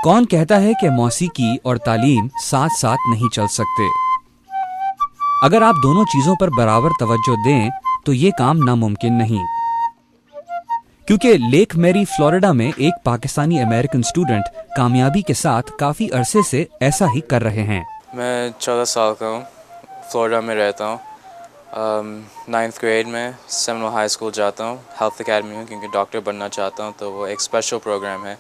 کون کہتا ہے کہ موسیقی اور تعلیم ساتھ ساتھ نہیں چل سکتے؟ اگر آپ دونوں چیزوں پر برابر توجہ دیں تو یہ کام ناممکن نہیں، کیونکہ لیک میری فلوریڈا میں ایک پاکستانی امریکن اسٹوڈنٹ کامیابی کے ساتھ کافی عرصے سے ایسا ہی کر رہے ہیں۔ میں 14 سال کا ہوں، فلوریڈا میں رہتا ہوں۔ 9th گریڈ میں سیمنل ہائی اسکول جاتا ہوں، ہیلتھ اکیڈمی ہوں کیونکہ ڈاکٹر بننا چاہتا ہوں، تو وہ ایک اسپیشل پروگرام ہے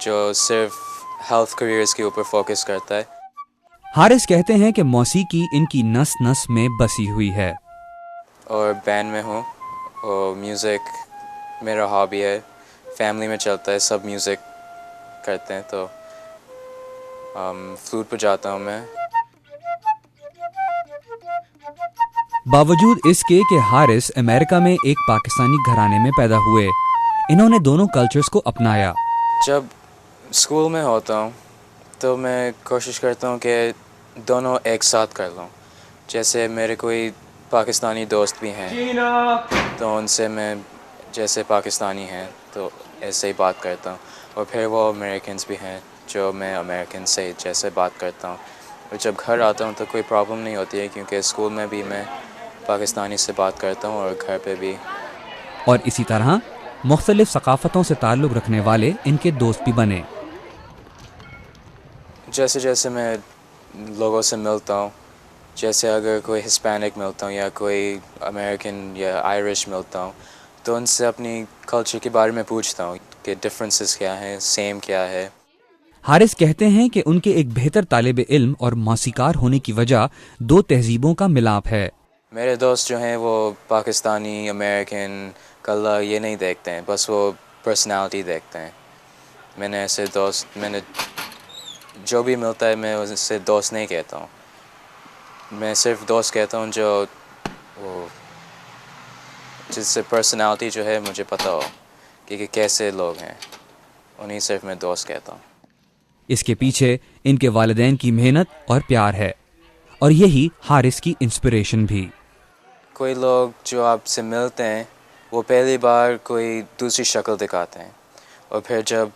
جو صرف ہیلتھ کیریئرز کے اوپر فوکس کرتا ہے۔ حارث کہتے ہیں کہ موسیقی ان کی نس نس میں بسی ہوئی ہے۔ اور بینڈ میں ہوں، اور میوزک میرا ہابی ہے، فیملی میں چلتا ہے، سب میوزک کرتے ہیں، تو فلوٹ پہ جاتا ہوں میں۔ باوجود اس کے کہ حارث امریکہ میں ایک پاکستانی گھرانے میں پیدا ہوئے، انہوں نے دونوں کلچرز کو اپنایا۔ جب اسکول میں ہوتا ہوں تو میں کوشش کرتا ہوں کہ دونوں ایک ساتھ کر لوں۔ جیسے میرے کوئی پاکستانی دوست بھی ہیں تو ان سے میں جیسے پاکستانی ہیں تو ایسے ہی بات کرتا ہوں، اور پھر وہ امریکنز بھی ہیں جو میں امریکن سے جیسے بات کرتا ہوں۔ اور جب گھر آتا ہوں تو کوئی پرابلم نہیں ہوتی ہے، کیونکہ اسکول میں بھی میں پاکستانی سے بات کرتا ہوں اور گھر پہ بھی۔ اور اسی طرح مختلف ثقافتوں سے تعلق رکھنے والے ان کے دوست بھی بنے۔ جیسے جیسے میں لوگوں سے ملتا ہوں، جیسے اگر کوئی ہسپینک ملتا ہوں یا کوئی امریکن یا آئرش ملتا ہوں، تو ان سے اپنی کلچر کے بارے میں پوچھتا ہوں کہ ڈفرینسز کیا ہیں، سیم کیا ہے۔ حارث کہتے ہیں کہ ان کے ایک بہتر طالب علم اور موسیقار ہونے کی وجہ دو تہذیبوں کا ملاپ ہے۔ میرے دوست جو ہیں وہ پاکستانی، امریکن، کلر یہ نہیں دیکھتے ہیں، بس وہ پرسنالٹی دیکھتے ہیں۔ میں نے ایسے دوست، میں نے جو بھی ملتا ہے میں اس سے دوست نہیں کہتا ہوں، میں صرف دوست کہتا ہوں جو وہ جس سے پرسنالٹی جو ہے مجھے پتہ ہو کہ کیسے لوگ ہیں، انہیں صرف میں دوست کہتا ہوں۔ اس کے پیچھے ان کے والدین کی محنت اور پیار ہے، اور یہی حارث کی انسپریشن بھی۔ کوئی لوگ جو آپ سے ملتے ہیں وہ پہلی بار کوئی دوسری شکل دکھاتے ہیں، اور پھر جب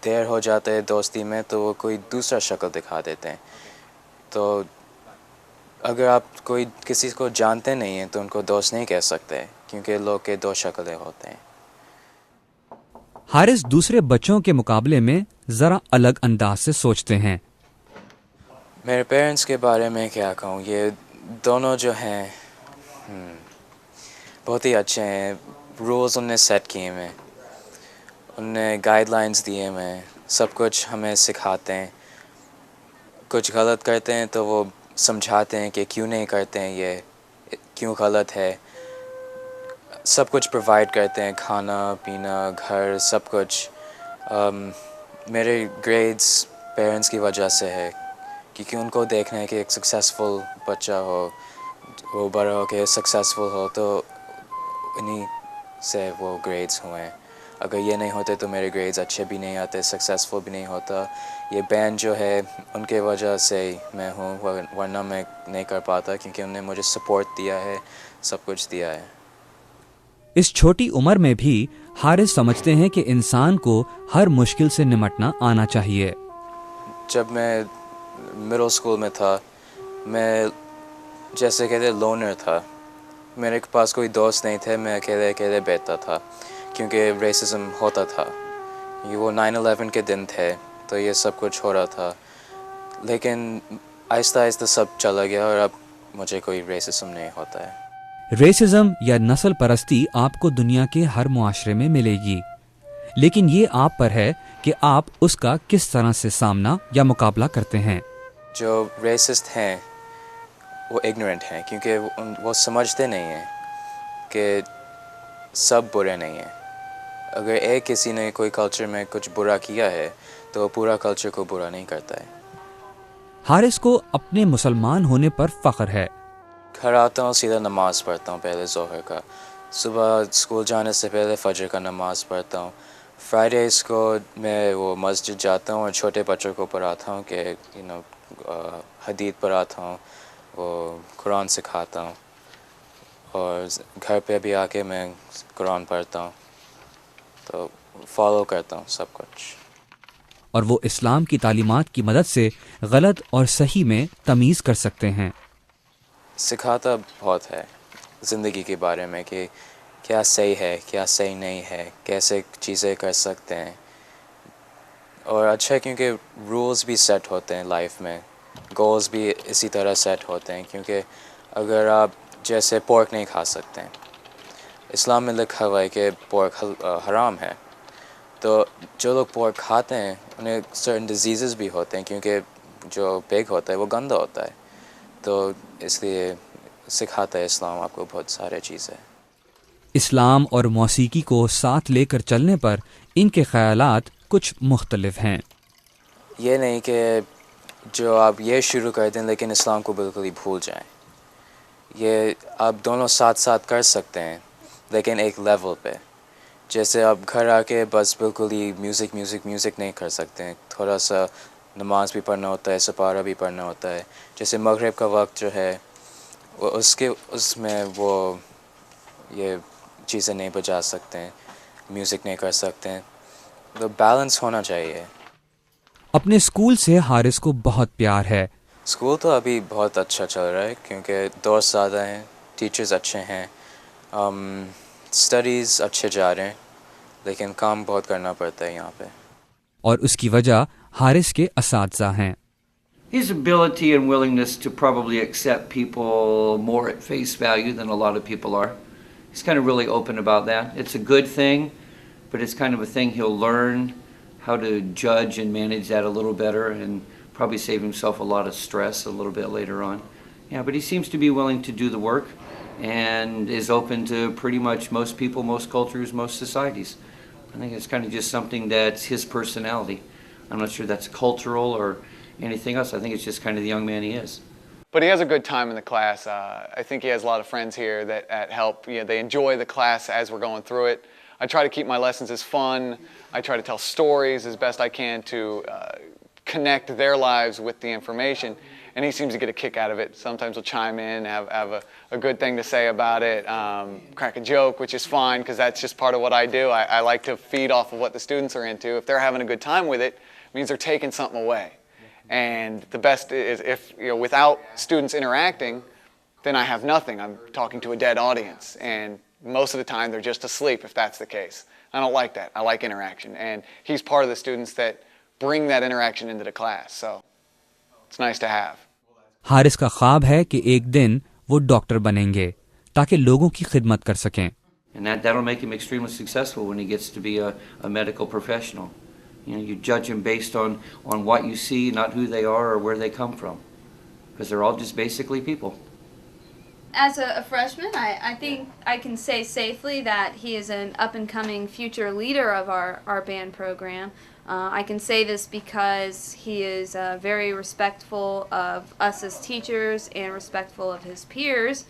دیر ہو جاتا ہے دوستی میں تو وہ کوئی دوسرا شکل دکھا دیتے ہیں۔ تو اگر آپ کوئی کسی کو جانتے نہیں ہیں تو ان کو دوست نہیں کہہ سکتے، کیونکہ لوگ کے دو شکلیں ہوتے ہیں۔ حارث دوسرے بچوں کے مقابلے میں ذرا الگ انداز سے سوچتے ہیں۔ میرے پیرنٹس کے بارے میں کیا کہوں، یہ دونوں جو ہیں بہت ہی اچھے ہیں۔ رولز ان نے سیٹ کیے ہیں، ان نے گائیڈ لائنز دیے ہیں، سب کچھ ہمیں سکھاتے ہیں۔ کچھ غلط کرتے ہیں تو وہ سمجھاتے ہیں کہ کیوں نہیں کرتے ہیں، یہ کیوں غلط ہے۔ سب کچھ پرووائڈ کرتے ہیں، کھانا پینا، گھر، سب کچھ۔ میرے گریڈز پیرنٹس کی وجہ سے ہے، کیونکہ ان کو دیکھنا ہے کہ ایک سکسیزفل بچہ ہو، وہ بڑا ہو کے سکسیزفل ہو، تو انہی سے وہ گریڈز ہوئے ہیں۔ اگر یہ نہیں ہوتے تو میرے گریڈز اچھے بھی نہیں آتے، سکسیزفل بھی نہیں ہوتا۔ یہ بینڈ جو ہے ان کے وجہ سے میں ہوں، ورنہ میں نہیں کر پاتا، کیونکہ انہوں نے مجھے سپورٹ دیا ہے، سب کچھ دیا ہے۔ اس چھوٹی عمر میں بھی حارث سمجھتے ہیں کہ انسان کو ہر مشکل سے نمٹنا آنا چاہیے۔ جب میں مڈل اسکول میں تھا، میں جیسے کہتے لونر تھا، میرے پاس کوئی دوست نہیں تھے، میں اکیلے اکیلے بیٹھتا تھا، کیونکہ ریسزم ہوتا تھا۔ یہ وہ 9/11 کے دن تھے تو یہ سب کچھ ہو رہا تھا، لیکن آہستہ آہستہ سب چلا گیا اور اب مجھے کوئی ریسزم نہیں ہوتا ہے۔ ریسزم یا نسل پرستی آپ کو دنیا کے ہر معاشرے میں ملے گی، لیکن یہ آپ پر ہے کہ آپ اس کا کس طرح سے سامنا یا مقابلہ کرتے ہیں۔ جو ریسسٹ ہیں وہ اگنورنٹ ہیں، کیونکہ وہ سمجھتے نہیں ہیں کہ سب برے نہیں ہیں۔ اگر ایک کسی نے کوئی کلچر میں کچھ برا کیا ہے تو وہ پورا کلچر کو برا نہیں کرتا ہے۔ حارث کو اپنے مسلمان ہونے پر فخر ہے۔ گھر آتا ہوں، سیدھا نماز پڑھتا ہوں، پہلے ظہر کا، صبح اسکول جانے سے پہلے فجر کا نماز پڑھتا ہوں۔ فرائیڈیز کو میں وہ مسجد جاتا ہوں اور چھوٹے بچوں کو پڑھاتا ہوں کہ حدیث پڑھاتا ہوں، وہ قرآن سکھاتا ہوں، اور گھر پہ بھی آ کے میں قرآن پڑھتا ہوں، تو فالو کرتا ہوں سب کچھ۔ اور وہ اسلام کی تعلیمات کی مدد سے غلط اور صحیح میں تمیز کر سکتے ہیں۔ سکھاتا بہت ہے زندگی کے بارے میں کہ کیا صحیح ہے کیا صحیح نہیں ہے، کیسے چیزیں کر سکتے ہیں، اور اچھا ہے کیونکہ رولز بھی سیٹ ہوتے ہیں لائف میں، گولز بھی اسی طرح سیٹ ہوتے ہیں، کیونکہ اگر آپ جیسے پورک نہیں کھا سکتے ہیں، اسلام میں لکھا ہوا ہے کہ پورک حرام ہے، تو جو لوگ پورک کھاتے ہیں انہیں سرٹن ڈیزیزز بھی ہوتے ہیں کیونکہ جو پیگ ہوتا ہے وہ گندا ہوتا ہے، تو اس لیے سکھاتا ہے اسلام آپ کو بہت سارے چیزیں۔ اسلام اور موسیقی کو ساتھ لے کر چلنے پر ان کے خیالات کچھ مختلف ہیں۔ یہ نہیں کہ جو آپ یہ شروع کر دیں لیکن اسلام کو بالکل ہی بھول جائیں، یہ آپ دونوں ساتھ ساتھ کر سکتے ہیں لیکن ایک لیول پہ، جیسے آپ گھر آ کے بس بالکل ہی میوزک نہیں کر سکتے ہیں، تھوڑا سا نماز بھی پڑھنا ہوتا ہے، سپارہ بھی پڑھنا ہوتا ہے، جیسے مغرب کا وقت جو ہے وہ اس میں وہ یہ چیزیں نہیں بجا سکتے ہیں، میوزک نہیں کر سکتے ہیں، تو بیلنس ہونا چاہیے۔ اپنے اسکول سے حارث کو بہت پیار ہے۔ اسکول تو ابھی بہت اچھا چل رہا ہے کیونکہ دوست زیادہ ہیں، ٹیچرز اچھے ہیں، اسٹڈیز اچھے جا رہے ہیں، لیکن کام بہت کرنا پڑتا ہے یہاں پہ۔ اور اس کی وجہ حارث کے اساتذہ ہیں۔ His ability and willingness to probably accept people more at face value than a lot of people are. He's kind of really open about that. It's a good thing, but it's kind of a thing he'll learn how to judge and manage that a little better and probably save himself a lot of stress a little bit later on. Yeah, but he seems to be willing to do the work and is open to pretty much most people, most cultures, most societies. I think it's kind of just something that's his personality. I'm not sure that's cultural or anything else. I think it's just kind of the young man he is. But he has a good time in the class. I think he has a lot of friends here that help. You know, they enjoy the class as we're going through it. I try to keep my lessons as fun. I try to tell stories as best I can to connect their lives with the information. And he seems to get a kick out of it. Sometimes he'll chime in, have a good thing to say about it, crack a joke, which is fine because that's just part of what I do. I like to feed off of what the students are into. If they're having a good time with it, it means they're taking something away. And the best is if, you know, without students interacting, then I have nothing. I'm talking to a dead audience. And most of the time they're just asleep if that's the case. I don't like that. I like interaction. And he's part of the students that bring that interaction into the class. So it's nice to have. Haris کا خواب ہے کہ ایک دن وہ doctor بنیں گے تاکہ لوگوں کی خدمت کر سکیں۔ And that'll make him extremely successful when he gets to be a medical professional. You know, you judge them based on what you see, not who they are or where they come from, because they're all just basically people. As a freshman, I think I can say safely that he is an up-and-coming future leader of our band program. I can say this because he is very respectful of us as teachers and respectful of his peers.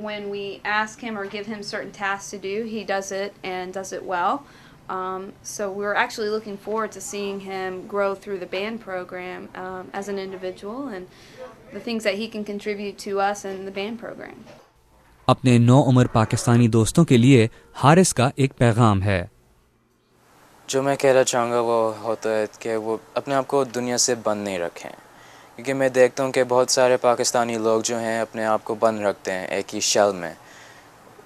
When we ask him or give him certain tasks to do, he does it and does it well. So we're actually looking forward to seeing him grow through the band program as an individual and the things that he can contribute to us in the band program. اپنے نو عمر پاکستانی دوستوں کے لیے حارث کا ایک پیغام ہے۔ جو میں کہنا چاہوں گا وہ ہوتا ہے کہ وہ اپنے آپ کو دنیا سے بند نہیں رکھیں، کیونکہ میں دیکھتا ہوں کہ بہت سارے پاکستانی لوگ جو ہیں اپنے آپ کو بند رکھتے ہیں ایک ہی شیل میں۔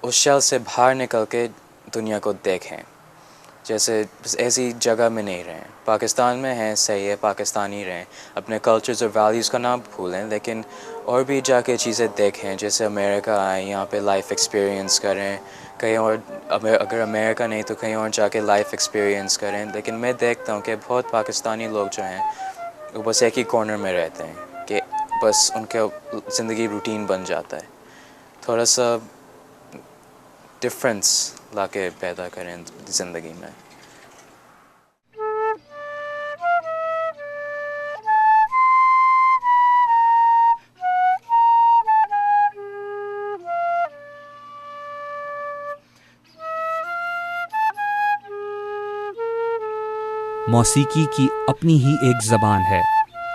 اس شیل سے باہر نکل کے دنیا کو دیکھیں، جیسے بس ایسی جگہ میں نہیں رہیں۔ پاکستان میں ہیں صحیح ہے، پاکستانی رہیں، اپنے کلچرز اور ویلیوز کا نہ بھولیں، لیکن اور بھی جا کے چیزیں دیکھیں، جیسے امریکہ آئیں، یہاں پہ لائف ایکسپیرینس کریں، کہیں اور اگر امریکہ نہیں تو کہیں اور جا کے لائف ایکسپیرینس کریں۔ لیکن میں دیکھتا ہوں کہ بہت پاکستانی لوگ جو ہیں وہ بس ایک ہی کارنر میں رہتے ہیں کہ بس ان کا زندگی روٹین بن جاتا ہے۔ تھوڑا سا ڈفرینس لا کے پیدا کریں زندگی میں۔ موسیقی کی اپنی ہی ایک زبان ہے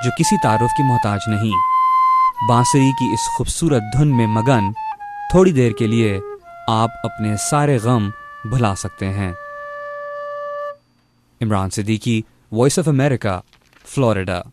جو کسی تعارف کی محتاج نہیں۔ بانسری کی اس خوبصورت دھن میں مگن تھوڑی دیر کے لیے آپ اپنے سارے غم بھلا سکتے ہیں۔ Imran Siddiqui, Voice of America, Florida.